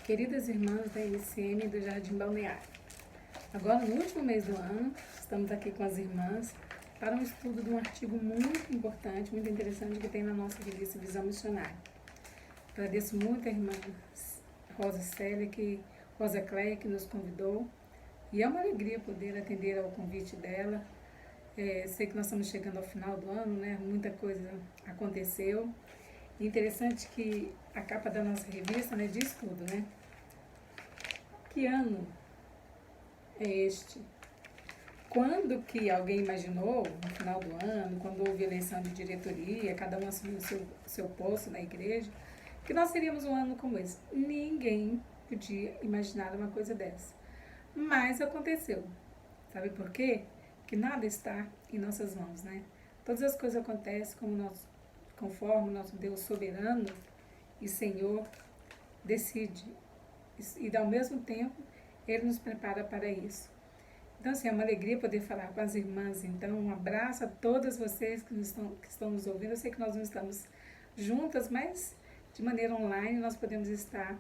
Queridas irmãs da MCM do Jardim Balneário, agora no último mês do ano, estamos aqui com as irmãs para um estudo de um artigo muito importante, muito interessante que tem na nossa revista Visão Missionária. Agradeço muito a irmã Rosa Cleia, que nos convidou, e é uma alegria poder atender ao convite dela. Sei que nós estamos chegando ao final do ano, né? Muita coisa aconteceu. Interessante que a capa da nossa revista, né, diz tudo, né? Que ano é este? Quando que alguém imaginou, no final do ano, quando houve eleição de diretoria, cada um assumiu o seu posto na igreja, que nós teríamos um ano como esse? Ninguém podia imaginar uma coisa dessa. Mas aconteceu. Sabe por quê? Que nada está em nossas mãos, né? Todas as coisas acontecem conforme o nosso Deus soberano e Senhor decide. E ao mesmo tempo, Ele nos prepara para isso. Então, assim, é uma alegria poder falar com as irmãs. Então, um abraço a todas vocês que estão nos ouvindo. Eu sei que nós não estamos juntas, mas de maneira online nós podemos estar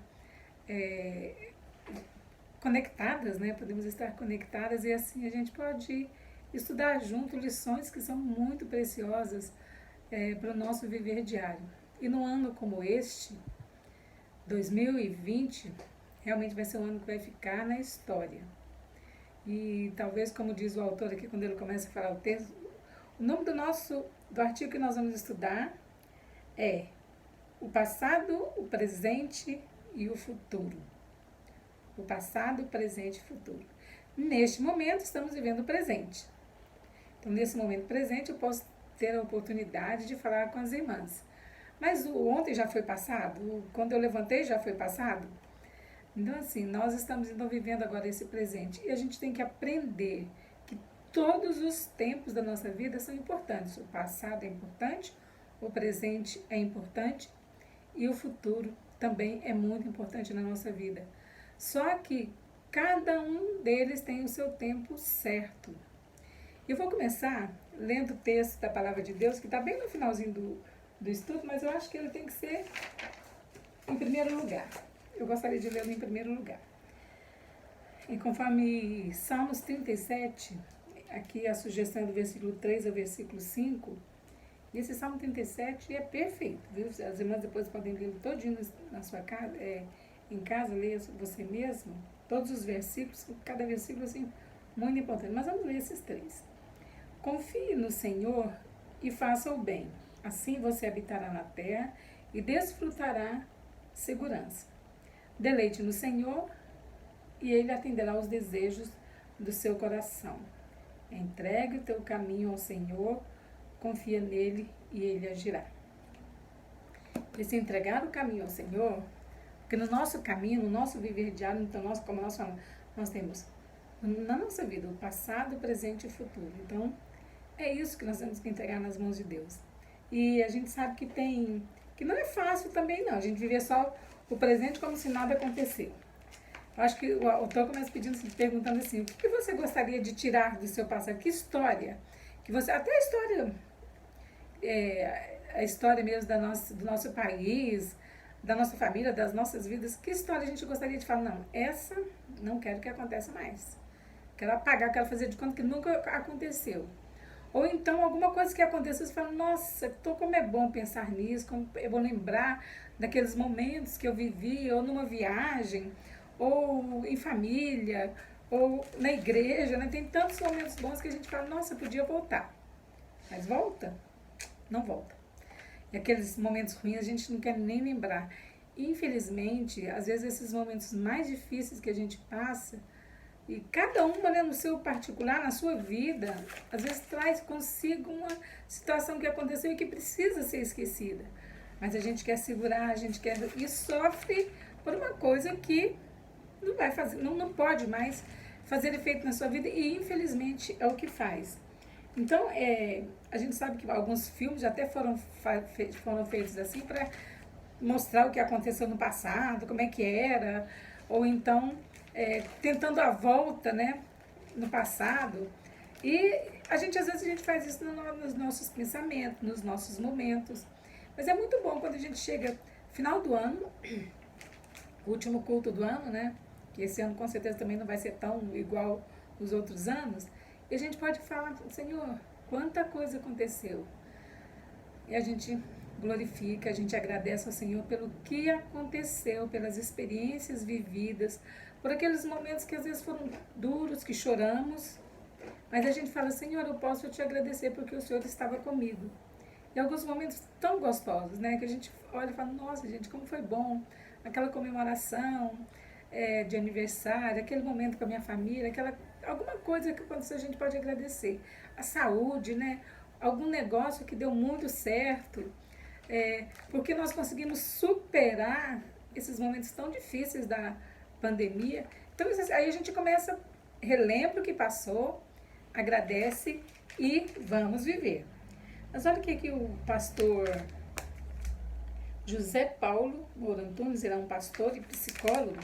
conectadas, né? Podemos estar conectadas e assim a gente pode estudar junto lições que são muito preciosas para o nosso viver diário. E num ano como este, 2020, realmente vai ser um ano que vai ficar na história. E talvez, como diz o autor aqui, quando ele começa a falar o texto, o nome do artigo que nós vamos estudar é o passado, o presente e o futuro. O passado, o presente e o futuro. Neste momento, estamos vivendo o presente. Então, nesse momento presente, eu posso ter a oportunidade de falar com as irmãs. Mas o ontem já foi passado? Quando eu levantei já foi passado? Então, assim, nós estamos então vivendo agora esse presente. E a gente tem que aprender que todos os tempos da nossa vida são importantes. O passado é importante, o presente é importante e o futuro também é muito importante na nossa vida. Só que cada um deles tem o seu tempo certo. Eu vou começar lendo o texto da Palavra de Deus, que está bem no finalzinho do estudo, mas eu acho que ele tem que ser em primeiro lugar. Eu gostaria de lê-lo em primeiro lugar. E conforme Salmos 37, aqui a sugestão é do versículo 3 ao versículo 5, e esse Salmo 37 é perfeito, viu? As irmãs depois podem ler todinho na sua casa, em casa, leia você mesmo, todos os versículos, cada versículo assim, muito importante. Mas vamos ler esses três. Confie no Senhor e faça o bem. Assim você habitará na terra e desfrutará segurança. Deleite no Senhor e Ele atenderá os desejos do seu coração. Entregue o teu caminho ao Senhor, confia nele e Ele agirá. E se entregar o caminho ao Senhor, porque no nosso caminho, no nosso viver diário, então como nós falamos, nós temos na nossa vida o passado, o presente e o futuro. Então, é isso que nós temos que entregar nas mãos de Deus. E a gente sabe que não é fácil também não, a gente viver só o presente como se nada aconteceu. Eu acho que o autor começa perguntando assim, o que você gostaria de tirar do seu passado? Que história? Até a história mesmo do nosso país, da nossa família, das nossas vidas, que história a gente gostaria de falar? Não, essa não quero que aconteça mais. Quero apagar, quero fazer de conta que nunca aconteceu. Ou então alguma coisa que aconteceu, você fala, nossa, como é bom pensar nisso, como eu vou lembrar daqueles momentos que eu vivi, ou numa viagem, ou em família, ou na igreja, né? Tem tantos momentos bons que a gente fala, nossa, podia voltar. Mas volta? Não volta. E aqueles momentos ruins a gente não quer nem lembrar. Infelizmente, às vezes esses momentos mais difíceis que a gente passa, e cada uma, né, no seu particular, na sua vida, às vezes traz consigo uma situação que aconteceu e que precisa ser esquecida. Mas a gente quer segurar, e sofre por uma coisa que não vai fazer, não pode mais fazer efeito na sua vida e infelizmente é o que faz. Então, a gente sabe que alguns filmes até foram feitos assim para mostrar o que aconteceu no passado, como é que era, ou então tentando a volta, né, no passado. E às vezes a gente faz isso nos nossos pensamentos, nos nossos momentos. Mas é muito bom quando a gente chega final do ano, último culto do ano, né? Que esse ano com certeza também não vai ser tão igual os outros anos. E a gente pode falar, Senhor, quanta coisa aconteceu. E a gente glorifica, a gente agradece ao Senhor pelo que aconteceu, pelas experiências vividas, por aqueles momentos que às vezes foram duros, que choramos, mas a gente fala, Senhor, eu posso te agradecer porque o Senhor estava comigo. E alguns momentos tão gostosos, né? Que a gente olha e fala, nossa, gente, como foi bom. Aquela comemoração de aniversário, aquele momento com a minha família, alguma coisa que aconteceu a gente pode agradecer. A saúde, né? Algum negócio que deu muito certo. Porque nós conseguimos superar esses momentos tão difíceis da pandemia. Então, aí a gente começa, relembra o que passou, agradece e vamos viver. Mas olha o que o pastor José Paulo Moura Antunes, ele é um pastor e psicólogo,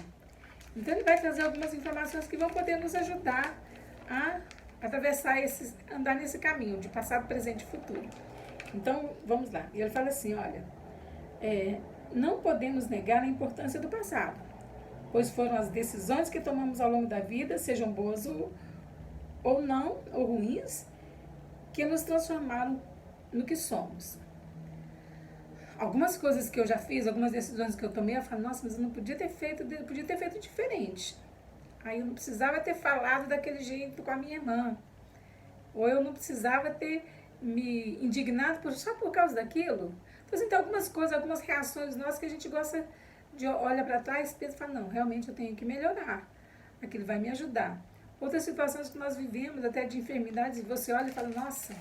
então ele vai trazer algumas informações que vão poder nos ajudar a atravessar andar nesse caminho de passado, presente e futuro. Então, vamos lá. E ele fala assim, olha, não podemos negar a importância do passado, pois foram as decisões que tomamos ao longo da vida, sejam boas ou não, ou ruins, que nos transformaram no que somos. Algumas coisas que eu já fiz, algumas decisões que eu tomei, eu falo, nossa, mas eu não podia ter feito, podia ter feito diferente. Aí eu não precisava ter falado daquele jeito com a minha irmã. Ou eu não precisava ter me indignado só por causa daquilo. Então, assim, tem algumas coisas, algumas reações nossas que a gente gosta de olhar para trás e pensa, fala, não, realmente eu tenho que melhorar. Aquilo vai me ajudar. Outras situações que nós vivemos, até de enfermidades, você olha e fala, nossa,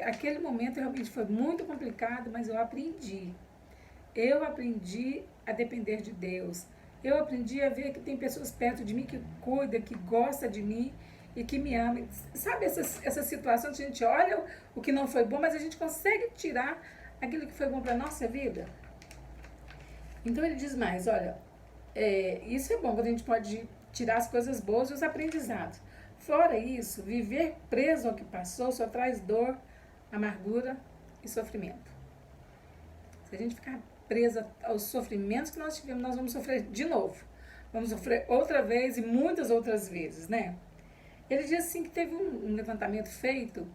aquele momento realmente foi muito complicado, mas eu aprendi. Eu aprendi a depender de Deus. Eu aprendi a ver que tem pessoas perto de mim que cuidam, que gostam de mim e que me amam. Sabe essas situações que a gente olha o que não foi bom, mas a gente consegue tirar aquilo que foi bom para a nossa vida? Então ele diz mais, olha, isso é bom, quando a gente pode tirar as coisas boas e os aprendizados. Fora isso, viver preso ao que passou só traz dor, amargura e sofrimento. Se a gente ficar presa aos sofrimentos que nós tivemos, nós vamos sofrer de novo. Vamos sofrer outra vez e muitas outras vezes, né? Ele diz assim que teve um levantamento feito,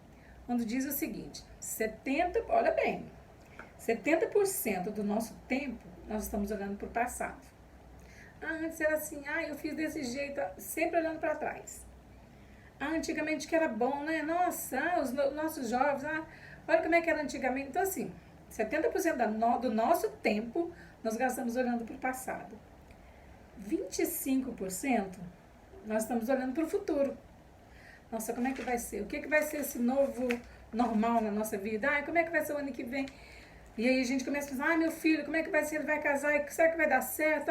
onde diz o seguinte, 70% do nosso tempo nós estamos olhando para o passado. Antes era assim, eu fiz desse jeito, sempre olhando para trás. Antigamente que era bom, né? Nossa, os nossos jovens, olha como é que era antigamente. Então, assim, 70% do nosso tempo nós gastamos olhando para o passado. 25% nós estamos olhando para o futuro. Nossa, como é que vai ser? O que vai ser esse novo normal na nossa vida? Como é que vai ser o ano que vem? E aí a gente começa a pensar, meu filho, como é que vai ser? Ele vai casar? Será que vai dar certo?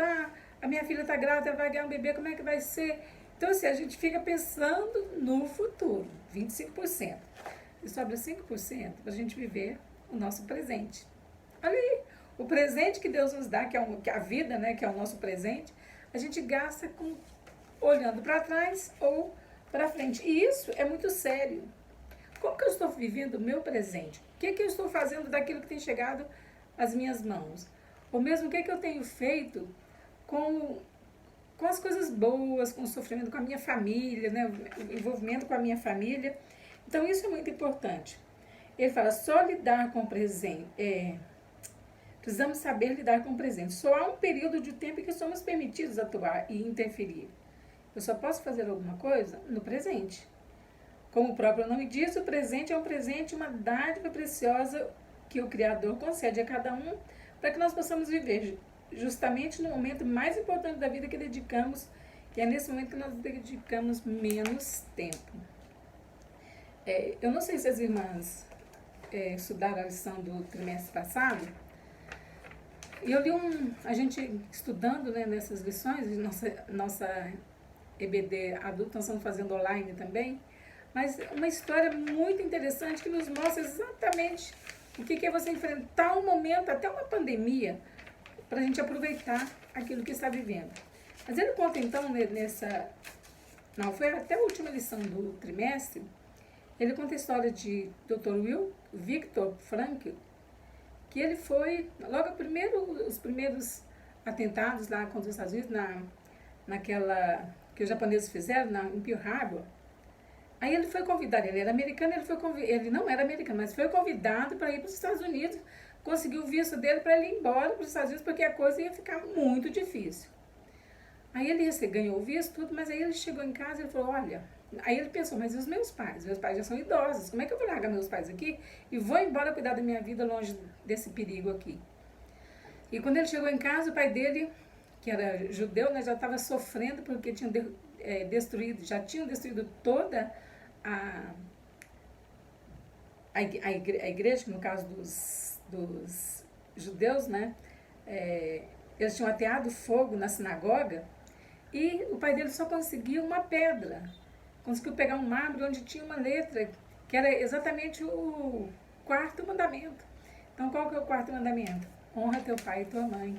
A minha filha está grávida, ela vai ganhar um bebê, como é que vai ser? Então, assim, a gente fica pensando no futuro, 25%. E sobra 5% para a gente viver o nosso presente. Olha aí, o presente que Deus nos dá, que é a vida, né, que é o nosso presente, a gente gasta olhando para trás ou para frente. E isso é muito sério. Como que eu estou vivendo o meu presente? O que eu estou fazendo daquilo que tem chegado às minhas mãos? Ou mesmo o que eu tenho feito com as coisas boas, com o sofrimento, com a minha família, né? O envolvimento com a minha família. Então, isso é muito importante. Ele fala, só lidar com o presente. Precisamos saber lidar com o presente. Só há um período de tempo em que somos permitidos atuar e interferir. Eu só posso fazer alguma coisa no presente. Como o próprio nome diz, o presente é um presente, uma dádiva preciosa que o Criador concede a cada um para que nós possamos viver justamente no momento mais importante da vida que dedicamos, e é nesse momento que nós dedicamos menos tempo. Eu não sei se as irmãs estudaram a lição do trimestre passado, e eu li a gente estudando, né, nessas lições, nossa EBD adulto, nós estamos fazendo online também, mas uma história muito interessante que nos mostra exatamente o que é você enfrentar um momento, até uma pandemia, para a gente aproveitar aquilo que está vivendo. Mas ele conta então foi até a última lição do trimestre, ele conta a história de Dr. Viktor Frankl, que ele foi, logo os primeiros atentados lá contra os Estados Unidos, naquela que os japoneses fizeram em Pearl Harbor. Aí ele foi convidado, ele era americano, ele não era americano, mas foi convidado para ir para os Estados Unidos, conseguiu o visto dele para ele ir embora para os Estados Unidos, porque a coisa ia ficar muito difícil. Aí ele ganhou o visto, tudo, mas aí ele chegou em casa e falou, olha, aí ele pensou, mas e os meus pais? Meus pais já são idosos, como é que eu vou largar meus pais aqui e vou embora cuidar da minha vida longe desse perigo aqui? E quando ele chegou em casa, o pai dele, que era judeu, né, já estava sofrendo porque tinham já tinham destruído toda a igreja, que no caso dos judeus, né, eles tinham ateado fogo na sinagoga, e o pai dele só conseguiu uma pedra, conseguiu pegar um mármore onde tinha uma letra, que era exatamente o quarto mandamento. Então, qual que é o quarto mandamento? Honra teu pai e tua mãe,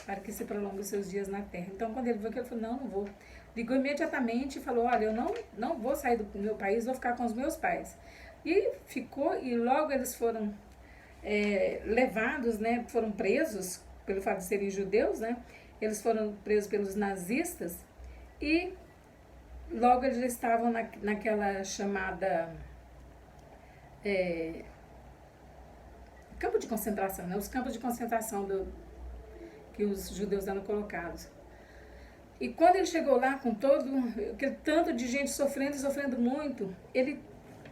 para que se prolongue os seus dias na terra. Então, quando ele viu aquilo, ele falou, não vou. Ligou imediatamente e falou, olha, eu não vou sair do meu país, vou ficar com os meus pais. E ficou, e logo eles foram levados, né, foram presos, pelo fato de serem judeus, né, eles foram presos pelos nazistas, e logo eles já estavam naquela chamada campo de concentração, né, os campos de concentração que os judeus eram colocados. E quando ele chegou lá com todo aquele tanto de gente sofrendo e sofrendo muito, ele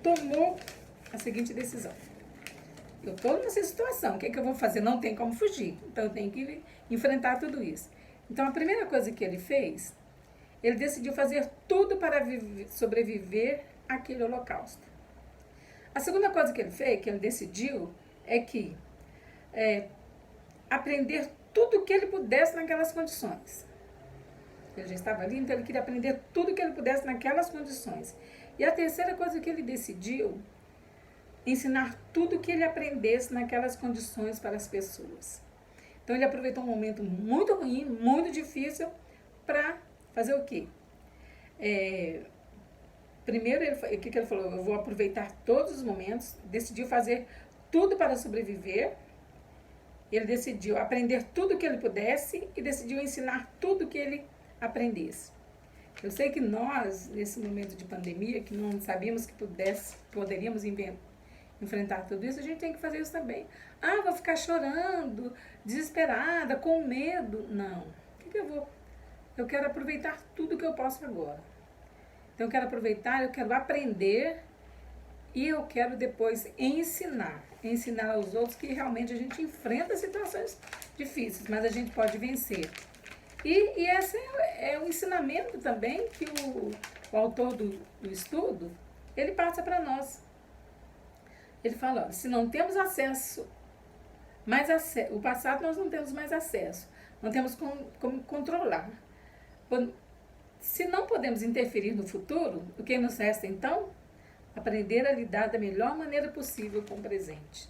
tomou a seguinte decisão. Eu estou nessa situação, o que é que eu vou fazer? Não tem como fugir, então eu tenho que enfrentar tudo isso. Então a primeira coisa que ele fez, ele decidiu fazer tudo para sobreviver àquele holocausto. A segunda coisa que ele fez, que ele decidiu, é que aprender tudo o que ele pudesse naquelas condições. Ele já estava ali, então ele queria aprender tudo o que ele pudesse naquelas condições. E a terceira coisa que ele decidiu, ensinar tudo o que ele aprendesse naquelas condições para as pessoas. Então ele aproveitou um momento muito ruim, muito difícil, para fazer o quê? Primeiro, o que ele falou? Eu vou aproveitar todos os momentos, decidiu fazer tudo para sobreviver. Ele decidiu aprender tudo o que ele pudesse e decidiu ensinar tudo o que ele aprendesse. Eu sei que nós, nesse momento de pandemia, que não sabíamos que poderíamos enfrentar tudo isso, a gente tem que fazer isso também. Ah, vou ficar chorando, desesperada, com medo. Não. O que eu vou? Eu quero aproveitar tudo que eu posso agora. Então eu quero aproveitar, eu quero aprender e eu quero depois ensinar aos outros que realmente a gente enfrenta situações difíceis, mas a gente pode vencer. E esse é o ensinamento também que o autor do estudo, ele passa para nós. Ele fala, ó, se não temos o passado nós não temos mais acesso, não temos como controlar. Se não podemos interferir no futuro, o que nos resta então? Aprender a lidar da melhor maneira possível com o presente.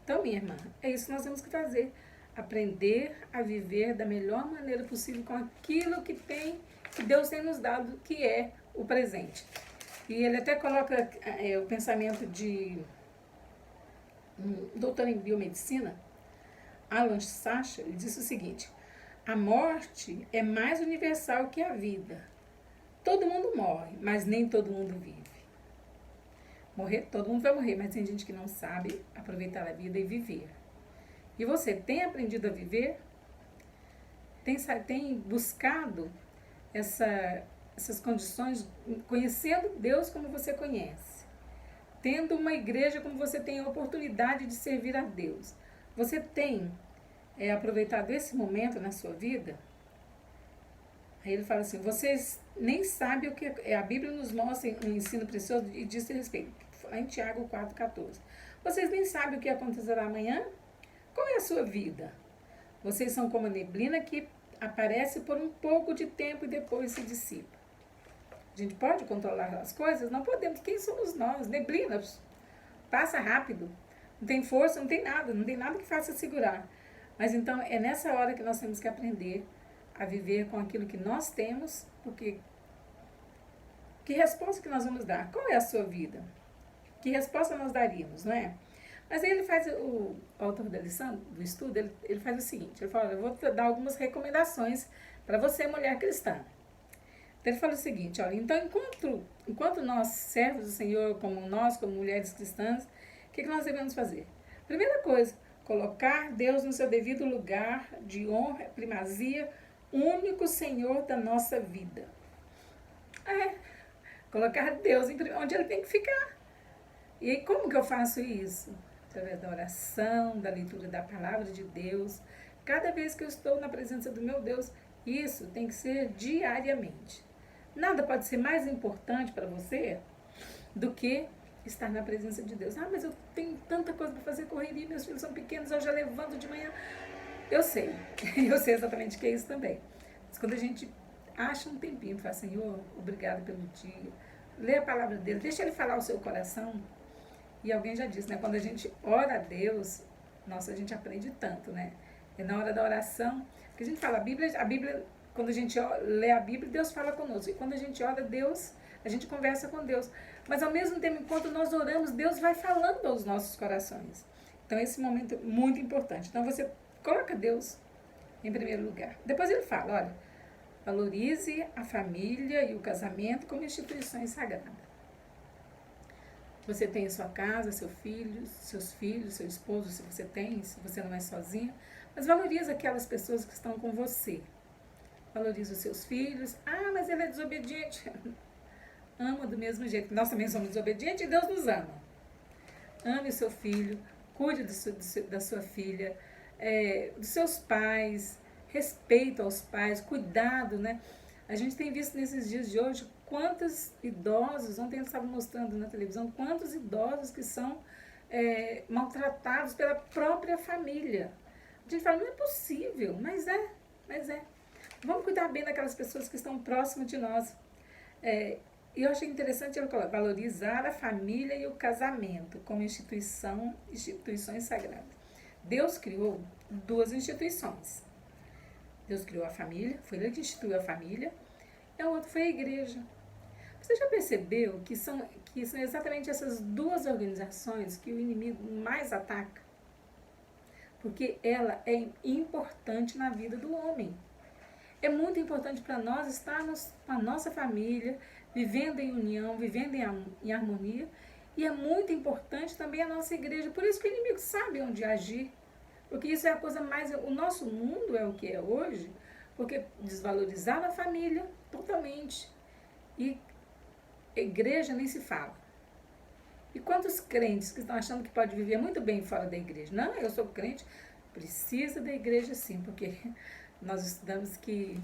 Então, minha irmã, é isso que nós temos que fazer. Aprender a viver da melhor maneira possível com aquilo que Deus tem nos dado, que é o presente. E ele até coloca o pensamento de um doutor em biomedicina, Alan Sacher, ele disse o seguinte: a morte é mais universal que a vida. Todo mundo morre, mas nem todo mundo vive. Todo mundo vai morrer, mas tem gente que não sabe aproveitar a vida e viver. E você tem aprendido a viver? Tem buscado essas condições, conhecendo Deus como você conhece, tendo uma igreja como você tem a oportunidade de servir a Deus. Você tem aproveitado esse momento na sua vida? Aí ele fala assim, vocês nem sabem o que a Bíblia nos mostra um ensino precioso e diz a respeito, lá em Tiago 4,14. Vocês nem sabem o que acontecerá amanhã? Qual é a sua vida? Vocês são como a neblina que aparece por um pouco de tempo e depois se dissipa. A gente pode controlar as coisas? Não podemos. Quem somos nós? Neblinas. Passa rápido. Não tem força, não tem nada que faça segurar. Mas então é nessa hora que nós temos que aprender a viver com aquilo que nós temos, porque que resposta que nós vamos dar? Qual é a sua vida? Que resposta nós daríamos, não é? Mas aí ele faz, o autor da lição, do estudo, ele faz o seguinte, ele fala, olha, eu vou te dar algumas recomendações para você, mulher cristã. Então ele fala o seguinte, olha, então enquanto nós, servos do Senhor, como nós, como mulheres cristãs, o que nós devemos fazer? Primeira coisa, colocar Deus no seu devido lugar de honra, primazia, único Senhor da nossa vida. Colocar Deus onde ele tem que ficar. E aí como que eu faço isso? Através da oração, da leitura da palavra de Deus. Cada vez que eu estou na presença do meu Deus, isso tem que ser diariamente. Nada pode ser mais importante para você do que estar na presença de Deus. Ah, mas eu tenho tanta coisa para fazer, correria, meus filhos são pequenos, eu já levanto de manhã. Eu sei exatamente o que é isso também. Mas quando a gente acha um tempinho para falar, Senhor, obrigado pelo dia, lê a palavra dele, deixa ele falar o seu coração. E alguém já disse, né? Quando a gente ora a Deus, nossa, a gente aprende tanto, né? É na hora da oração, porque a gente fala, a Bíblia, quando a gente lê a Bíblia, Deus fala conosco. E quando a gente ora a Deus, a gente conversa com Deus. Mas ao mesmo tempo, enquanto nós oramos, Deus vai falando aos nossos corações. Então esse momento é muito importante. Então você coloca Deus em primeiro lugar. Depois ele fala, olha, valorize a família e o casamento como instituições sagradas. Você tem a sua casa, seus filhos, seu esposo, se você tem, se você não é sozinha, mas valorize aquelas pessoas que estão com você. Valorize os seus filhos. Ah, mas ele é desobediente. Ama do mesmo jeito. Nós também somos desobedientes e Deus nos ama. Ame o seu filho, cuide da sua filha, dos seus pais, respeito aos pais, cuidado, né? A gente tem visto nesses dias de hoje quantos idosos, ontem eu estava mostrando na televisão, quantos idosos que são maltratados pela própria família. A gente fala, não é possível, mas é. Vamos cuidar bem daquelas pessoas que estão próximas de nós. E eu achei interessante ele colocar, valorizar a família e o casamento como instituições sagradas. Deus criou duas instituições. Deus criou a família, foi ele que instituiu a família, e a outra foi a igreja. Você já percebeu que são exatamente essas duas organizações que o inimigo mais ataca? Porque ela é importante na vida do homem. É muito importante para nós estarmos com a nossa família, vivendo em união, vivendo em harmonia. E é muito importante também a nossa igreja. Por isso que o inimigo sabe onde agir. Porque isso é a coisa mais... O nosso mundo é o que é hoje, porque desvalorizaram a família totalmente. E a igreja nem se fala. E quantos crentes que estão achando que pode viver muito bem fora da igreja? Não, eu sou crente, precisa da igreja sim, porque nós estudamos que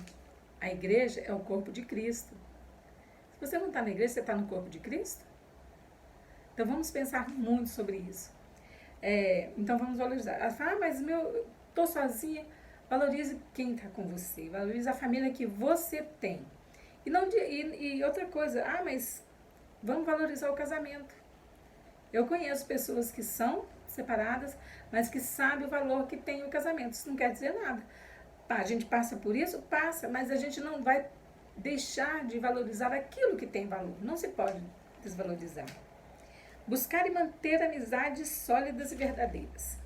a igreja é o corpo de Cristo. Se você não está na igreja, você está no corpo de Cristo? Então vamos pensar muito sobre isso. Então vamos valorizar. Ela fala, mas estou sozinha. Valorize quem está com você, valorize a família que você tem. E outra coisa, mas vamos valorizar o casamento. Eu conheço pessoas que são separadas, mas que sabem o valor que tem o casamento. Isso não quer dizer nada. A gente passa por isso? Passa, mas a gente não vai deixar de valorizar aquilo que tem valor. Não se pode desvalorizar. Buscar e manter amizades sólidas e verdadeiras.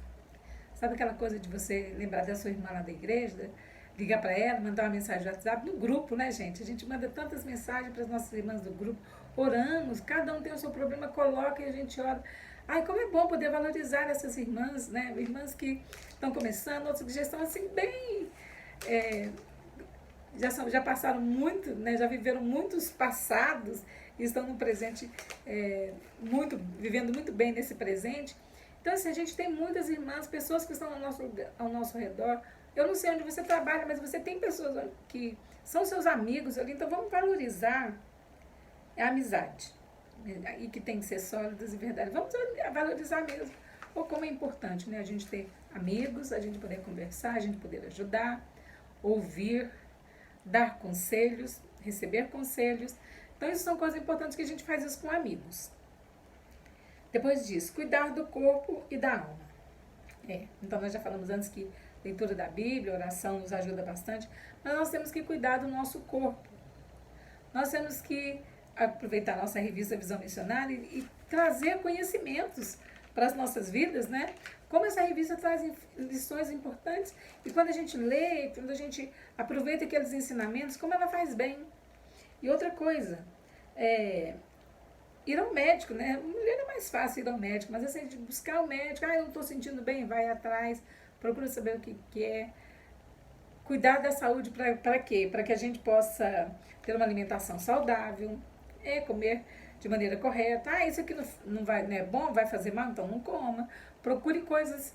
Sabe aquela coisa de você lembrar da sua irmã lá da igreja, ligar para ela, mandar uma mensagem no WhatsApp, no grupo, né, gente? A gente manda tantas mensagens para as nossas irmãs do grupo, oramos, cada um tem o seu problema, coloca e a gente ora. Ai, como é bom poder valorizar essas irmãs, né? Irmãs que estão começando, outras que já estão assim bem... já passaram muito, né? Já viveram muitos passados e estão no presente, vivendo muito bem nesse presente. Então, assim, a gente tem muitas irmãs, pessoas que estão ao nosso redor. Eu não sei onde você trabalha, mas você tem pessoas que são seus amigos ali, então vamos valorizar a amizade. E que tem que ser sólidas e verdadeiras. Vamos valorizar mesmo. Ou como é importante, né? A gente ter amigos, a gente poder conversar, a gente poder ajudar, ouvir, dar conselhos, receber conselhos. Então, isso são coisas importantes que a gente faz isso com amigos. Depois disso, cuidar do corpo e da alma. Então, nós já falamos antes que leitura da Bíblia, oração nos ajuda bastante, mas nós temos que cuidar do nosso corpo. Nós temos que aproveitar a nossa revista Visão Missionária e trazer conhecimentos para as nossas vidas, né? Como essa revista traz lições importantes e quando a gente lê, quando a gente aproveita aqueles ensinamentos, como ela faz bem. E outra coisa, ir ao médico, né? Mulher é mais fácil ir ao médico, mas assim, de buscar o médico, eu não estou sentindo bem, vai atrás, procura saber o que é. Cuidar da saúde para quê? Para que a gente possa ter uma alimentação saudável, comer de maneira correta. Isso aqui não vai, não é bom, vai fazer mal, então não coma. Procure coisas,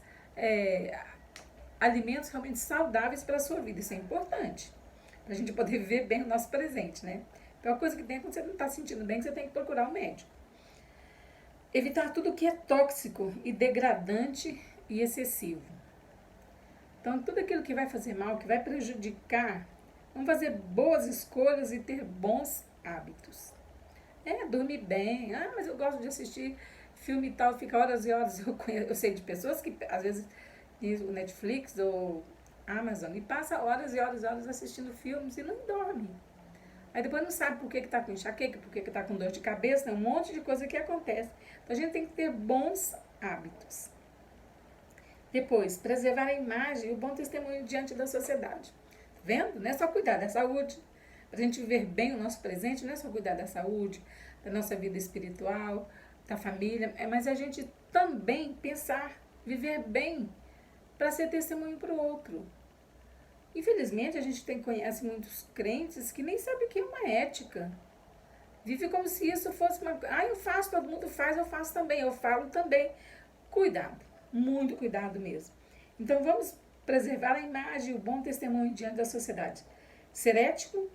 alimentos realmente saudáveis para a sua vida. Isso é importante, para a gente poder viver bem o nosso presente, né? Então, a coisa que tem é quando você não está sentindo bem, que você tem que procurar um médico. Evitar tudo que é tóxico e degradante e excessivo. Então, tudo aquilo que vai fazer mal, que vai prejudicar, vamos fazer boas escolhas e ter bons hábitos. Dormir bem. Mas eu gosto de assistir filme e tal, fica horas e horas. Eu sei de pessoas que, às vezes, o Netflix ou Amazon, e passa horas e horas e horas assistindo filmes e não dorme. Aí depois não sabe por que está com enxaqueca, por que está com dor de cabeça, tem um monte de coisa que acontece. Então, a gente tem que ter bons hábitos. Depois, preservar a imagem e o bom testemunho diante da sociedade. Vendo? Não é só cuidar da saúde. Para a gente viver bem o nosso presente, não é só cuidar da saúde, da nossa vida espiritual, da família, mas a gente também pensar, viver bem, para ser testemunho para o outro. Infelizmente, a gente conhece muitos crentes que nem sabem o que é uma ética. Vive como se isso fosse uma... eu faço, todo mundo faz, eu faço também, eu falo também. Cuidado, muito cuidado mesmo. Então, vamos preservar a imagem e o bom testemunho diante da sociedade. Ser ético,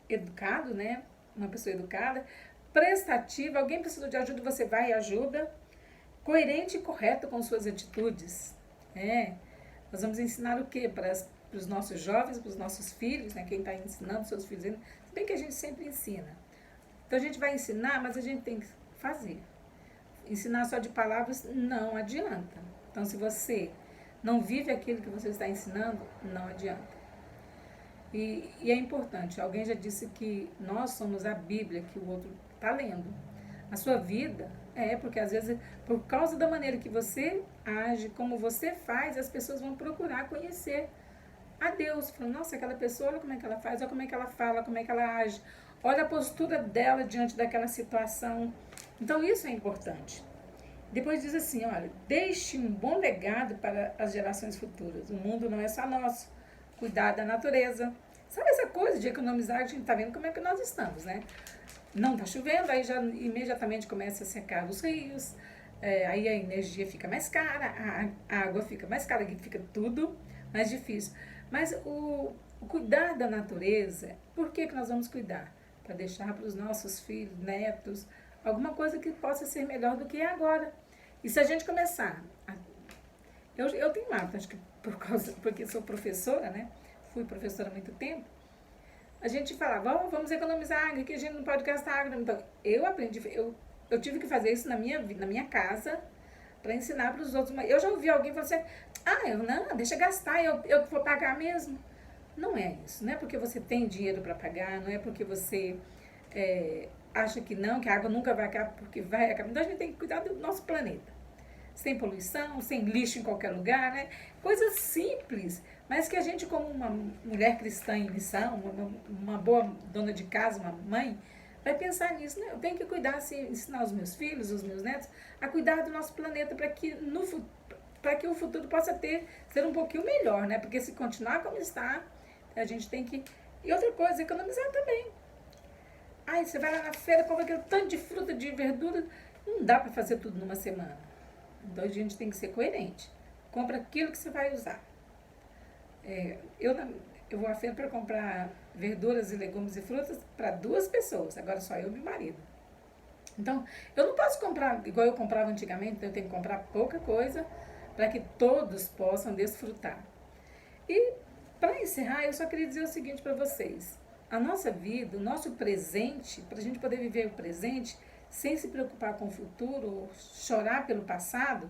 educado, né? Uma pessoa educada, prestativa, alguém precisou de ajuda, você vai e ajuda. Coerente e correto com suas atitudes. Nós vamos ensinar o quê? Para os nossos jovens, para os nossos filhos, né? Quem está ensinando seus filhos, se bem que a gente sempre ensina. Então a gente vai ensinar, mas a gente tem que fazer. Ensinar só de palavras não adianta. Então se você não vive aquilo que você está ensinando, não adianta. E é importante, alguém já disse que nós somos a Bíblia que o outro está lendo. A sua vida porque às vezes, por causa da maneira que você age, como você faz, as pessoas vão procurar conhecer a Deus. Falando, nossa, aquela pessoa, olha como é que ela faz, olha como é que ela fala, como é que ela age. Olha a postura dela diante daquela situação. Então, isso é importante. Depois diz assim, olha, deixe um bom legado para as gerações futuras. O mundo não é só nosso. Cuidar da natureza. Sabe essa coisa de economizar, a gente está vendo como é que nós estamos, né? Não está chovendo, aí já imediatamente começa a secar os rios, aí a energia fica mais cara, a água fica mais cara, fica tudo mais difícil. Mas o cuidar da natureza, por que nós vamos cuidar? Para deixar para os nossos filhos, netos, alguma coisa que possa ser melhor do que é agora. E se a gente começar... Eu tenho hábito, acho que porque sou professora, né? Fui professora há muito tempo. A gente falava, vamos economizar água, que a gente não pode gastar água. Então, eu aprendi, eu tive que fazer isso na minha casa, para ensinar para os outros. Eu já ouvi alguém falar assim, não, deixa gastar, eu vou pagar mesmo. Não é isso, não é porque você tem dinheiro para pagar, não é porque você acha que não, que a água nunca vai acabar, porque vai acabar. Então, a gente tem que cuidar do nosso planeta. Sem poluição, sem lixo em qualquer lugar, né? Coisas simples, mas que a gente, como uma mulher cristã em missão, uma boa dona de casa, uma mãe, vai pensar nisso, né? Eu tenho que cuidar, ensinar os meus filhos, os meus netos, a cuidar do nosso planeta para que o futuro possa ser um pouquinho melhor, né? Porque se continuar como está, a gente tem que... E outra coisa, economizar também. Você vai lá na feira, compra aquele tanto de fruta, de verdura, não dá para fazer tudo numa semana. Então, a gente tem que ser coerente. Compra aquilo que você vai usar. Eu vou à feira para comprar verduras e legumes e frutas para 2 pessoas. Agora só eu e meu marido. Então, eu não posso comprar igual eu comprava antigamente. Então eu tenho que comprar pouca coisa para que todos possam desfrutar. E, para encerrar, eu só queria dizer o seguinte para vocês. A nossa vida, o nosso presente, para a gente poder viver o presente... sem se preocupar com o futuro, ou chorar pelo passado,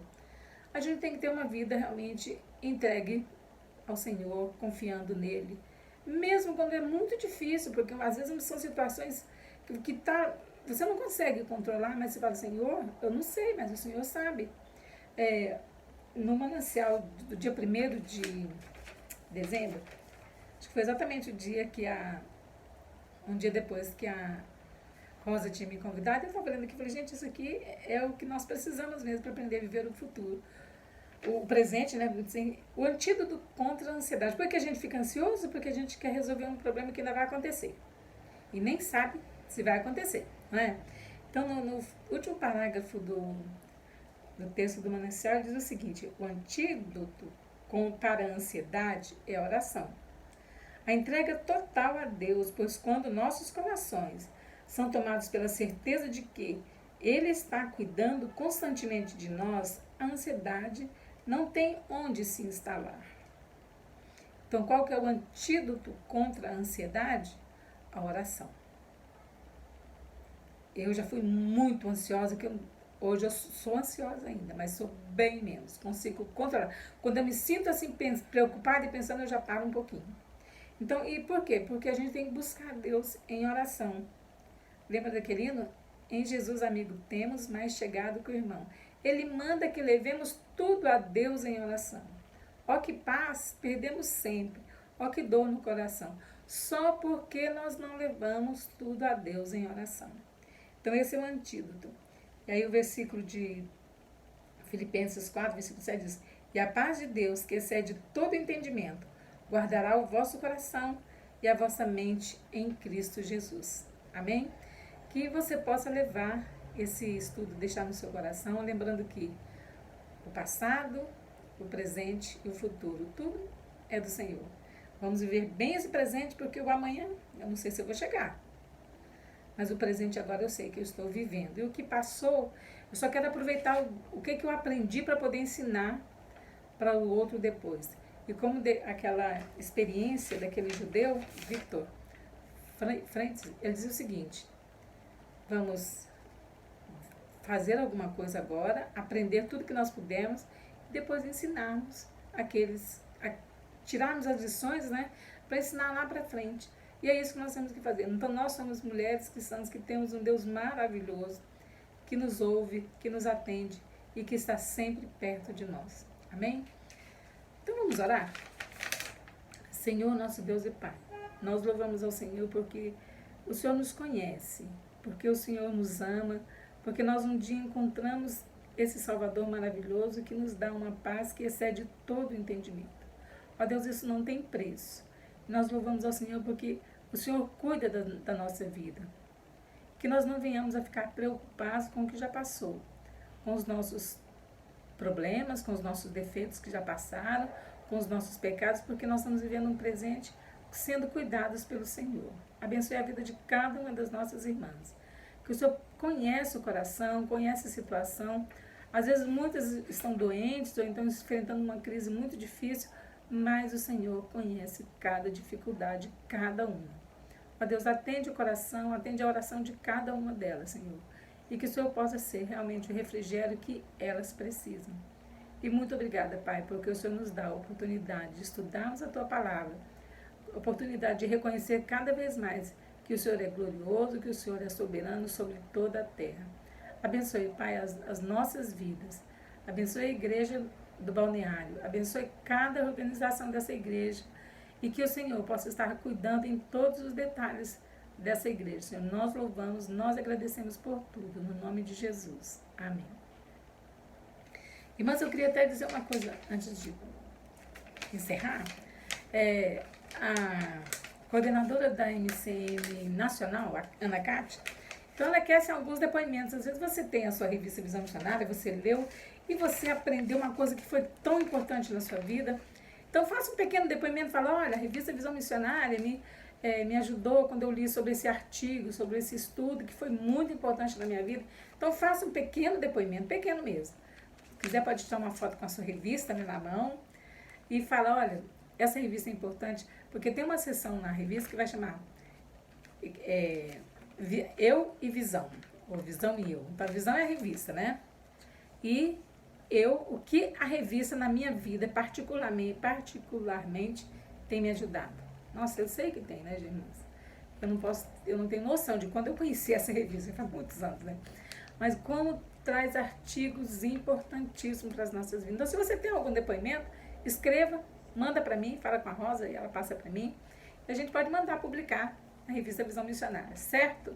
a gente tem que ter uma vida realmente entregue ao Senhor, confiando nele. Mesmo quando é muito difícil, porque às vezes são situações que você não consegue controlar, mas você fala, Senhor, eu não sei, mas o Senhor sabe. no manancial do dia 1º de dezembro, acho que foi exatamente o dia que um dia depois que a Rosa tinha me convidado, eu estava lendo aqui e falei, gente, isso aqui é o que nós precisamos mesmo para aprender a viver o futuro. O presente, né? Assim, o antídoto contra a ansiedade. Por que a gente fica ansioso? Porque a gente quer resolver um problema que ainda vai acontecer. E nem sabe se vai acontecer, não é? Então, no último parágrafo do texto do manancial, diz o seguinte: o antídoto para a ansiedade é a oração. A entrega total a Deus, pois quando nossos corações são tomados pela certeza de que Ele está cuidando constantemente de nós, a ansiedade não tem onde se instalar. Então, qual que é o antídoto contra a ansiedade? A oração. Eu já fui muito ansiosa, hoje eu sou ansiosa ainda, mas sou bem menos, consigo controlar. Quando eu me sinto assim preocupada e pensando, eu já paro um pouquinho. Então, e por quê? Porque a gente tem que buscar Deus em oração. Lembra daquele hino? Em Jesus, amigo, temos mais chegado que o irmão. Ele manda que levemos tudo a Deus em oração. Ó que paz perdemos sempre, ó que dor no coração, só porque nós não levamos tudo a Deus em oração. Então esse é o antídoto. E aí o versículo de Filipenses 4, versículo 7 diz: e a paz de Deus, que excede todo entendimento, guardará o vosso coração e a vossa mente em Cristo Jesus. Amém? Que você possa levar esse estudo, deixar no seu coração, lembrando que o passado, o presente e o futuro, tudo é do Senhor. Vamos viver bem esse presente, porque o amanhã, eu não sei se eu vou chegar. Mas o presente agora eu sei que eu estou vivendo. E o que passou, eu só quero aproveitar o que eu aprendi para poder ensinar para o outro depois. E como aquela experiência daquele judeu, Victor Francis, ele dizia o seguinte: vamos fazer alguma coisa agora, aprender tudo que nós pudermos, e depois ensinarmos tirarmos as lições, né, para ensinar lá para frente. E é isso que nós temos que fazer. Então nós somos mulheres cristãs que temos um Deus maravilhoso, que nos ouve, que nos atende e que está sempre perto de nós. Amém? Então vamos orar? Senhor, nosso Deus e Pai, nós louvamos ao Senhor porque o Senhor nos conhece, porque o Senhor nos ama, porque nós um dia encontramos esse Salvador maravilhoso que nos dá uma paz que excede todo o entendimento. Ó Deus, isso não tem preço. Nós louvamos ao Senhor porque o Senhor cuida da nossa vida. Que nós não venhamos a ficar preocupados com o que já passou, com os nossos problemas, com os nossos defeitos que já passaram, com os nossos pecados, porque nós estamos vivendo um presente sendo cuidados pelo Senhor. Abençoe a vida de cada uma das nossas irmãs. Que o Senhor conhece o coração, conhece a situação. Às vezes muitas estão doentes ou então enfrentando uma crise muito difícil, mas o Senhor conhece cada dificuldade, cada uma. Ó Deus, atende o coração, atende a oração de cada uma delas, Senhor. E que o Senhor possa ser realmente o refrigério que elas precisam. E muito obrigada, Pai, porque o Senhor nos dá a oportunidade de estudarmos a Tua Palavra, a oportunidade de reconhecer cada vez mais que o Senhor é glorioso, que o Senhor é soberano sobre toda a terra. Abençoe, Pai, as nossas vidas. Abençoe a igreja do balneário. Abençoe cada organização dessa igreja. E que o Senhor possa estar cuidando em todos os detalhes dessa igreja. Senhor, nós louvamos, nós agradecemos por tudo. No nome de Jesus. Amém. Irmãs, eu queria até dizer uma coisa antes de encerrar. A coordenadora da MCM Nacional, a Ana Cátia, então ela quer alguns depoimentos. Às vezes você tem a sua revista Visão Missionária, você leu e você aprendeu uma coisa que foi tão importante na sua vida. Então faça um pequeno depoimento, fala, olha, a revista Visão Missionária me ajudou quando eu li sobre esse artigo, sobre esse estudo, que foi muito importante na minha vida. Então faça um pequeno depoimento, pequeno mesmo. Se quiser pode tirar uma foto com a sua revista, né, na mão, e fala, olha, essa revista é importante, porque tem uma seção na revista que vai chamar Eu e Visão, ou Visão e Eu. Então, a Visão é a revista, né? E o que a revista na minha vida, particularmente tem me ajudado. Nossa, eu sei que tem, né, irmãs? Eu não tenho noção de quando eu conheci essa revista, faz muitos anos, né? Mas como traz artigos importantíssimos para as nossas vidas. Então, se você tem algum depoimento, escreva, manda para mim, fala com a Rosa e ela passa para mim. E a gente pode mandar publicar na revista Visão Missionária, certo?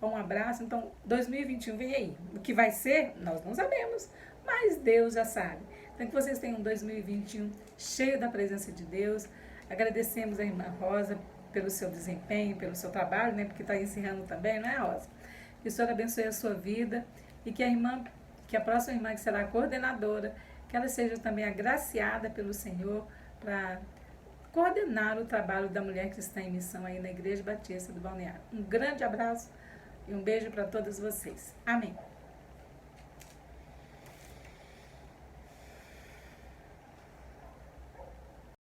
Um abraço. Então, 2021 vem aí. O que vai ser, nós não sabemos, mas Deus já sabe. Então, que vocês tenham um 2021 cheio da presença de Deus. Agradecemos a irmã Rosa pelo seu desempenho, pelo seu trabalho, né? Porque está encerrando também, não é, Rosa? Que o Senhor abençoe a sua vida e que a próxima irmã que será a coordenadora, que ela seja também agraciada pelo Senhor para coordenar o trabalho da mulher cristã em missão aí na Igreja Batista do Balneário. Um grande abraço e um beijo para todos vocês. Amém.